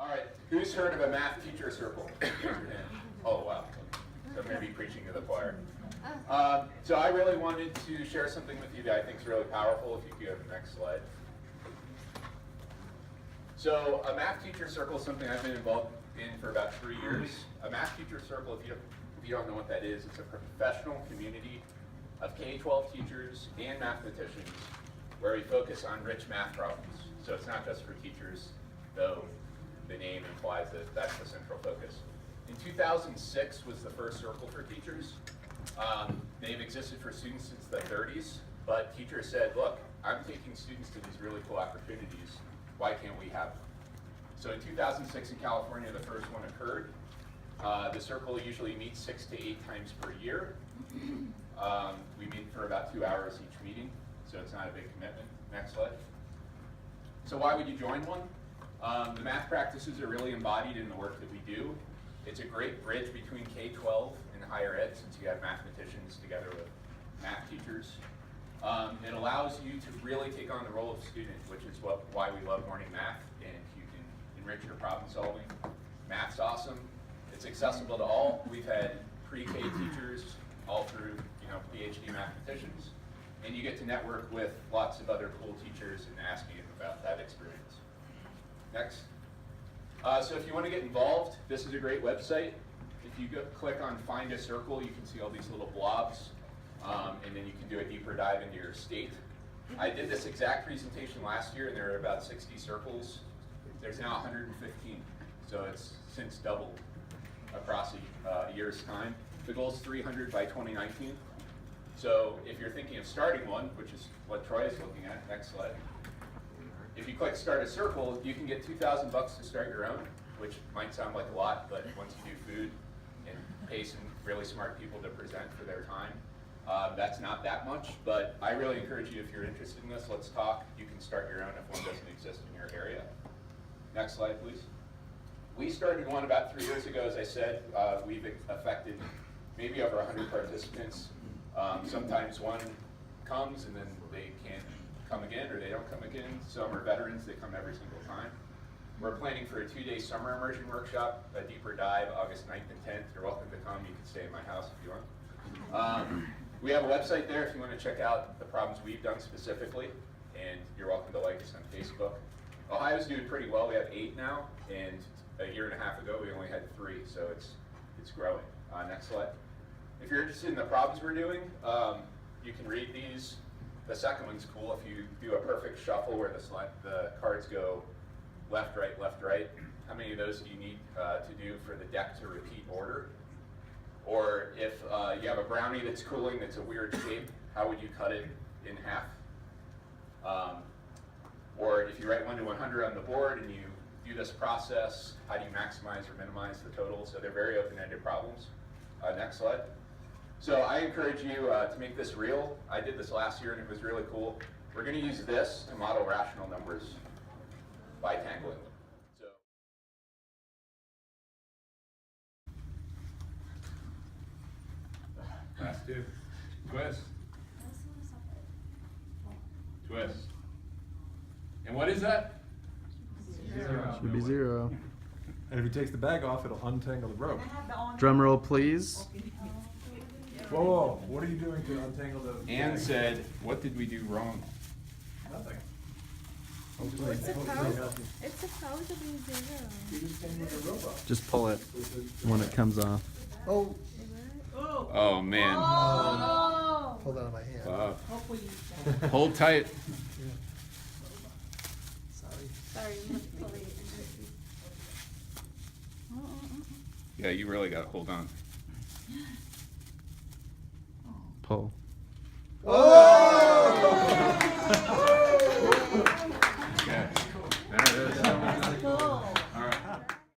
All right, who's heard of a math teacher circle? Oh, wow. So I'm going to be preaching to the choir. So I really wanted to share something with you that I think is really powerful. If you could go to the next slide. So a math teacher circle is something I've been involved in for about 3 years. A math teacher circle, if you don't know what that is, it's a professional community of K-12 teachers and mathematicians where we focus on rich math problems. So it's not just for teachers, though the name implies that that's the central focus. In 2006 was the first circle for teachers. They've existed for students since the 30s, but teachers said, look, I'm taking students to these really cool opportunities. Why can't we have them? So in 2006 in California, the first one occurred. The circle usually meets 6 to 8 times per year. We meet for about 2 hours each meeting, so it's not a big commitment. Next slide. So why would you join one? The math practices are really embodied in the work that we do. It's a great bridge between K-12 and higher ed, since you have mathematicians together with math teachers. It allows you to really take on the role of student, which is why we love morning math, and you can enrich your problem solving. Math's awesome. It's accessible to all. We've had pre-K teachers all through, PhD mathematicians, and you get to network with lots of other cool teachers and asking them about that experience. Next. So if you want to get involved, this is a great website. If you click on Find a Circle, you can see all these little blobs, and then you can do a deeper dive into your state. I did this exact presentation last year, and there were about 60 circles. There's now 115, so it's since doubled across a year's time. The goal is 300 by 2019. So if you're thinking of starting one, which is what Troy is looking at, next slide. If you click Start a Circle, you can get $2,000 to start your own, which might sound like a lot, but once you do food and pay some really smart people to present for their time, that's not that much. But I really encourage you, if you're interested in this, let's talk. You can start your own if one doesn't exist in your area. Next slide, please. We started one about 3 years ago, as I said. We've affected maybe over 100 participants. Sometimes one comes and then they can't come again, or they don't come again. Some are veterans, they come every single time. We're planning for a 2-day summer immersion workshop, a deeper dive, August 9th and 10th. You're welcome to come. You can stay in my house if you want. We have a website there if you want to check out the problems we've done specifically, and you're welcome to like us on Facebook. Ohio's doing pretty well. We have 8 now, and a year and a half ago we only had 3, so it's growing. Next slide. If you're interested in the problems we're doing, you can read these. The second one's cool. If you do a perfect shuffle where the cards go left, right, how many of those do you need to do for the deck to repeat order? Or if you have a brownie that's cooling that's a weird shape, how would you cut it in half? Or if you write 1 to 100 on the board and you do this process, how do you maximize or minimize the total? So they're very open-ended problems. Next slide. So I encourage you to make this real. I did this last year and it was really cool. We're going to use this to model rational numbers by tangling them. So last 2. Twist. Twist. And what is that? 0. Should be 0. And if he takes the bag off, it'll untangle the rope. Drum roll, please. Whoa, what are you doing to untangle the Anne said, what did we do wrong? Nothing. It's supposed to be 0. You just tangled the rope up. Just pull it when it comes off. Oh, Oh man. Oh! pulled out of my hand. Hopefully you can. Hold tight. Sorry. Sorry, you have to pull it. Yeah, you really got to hold on. Pull. Oh!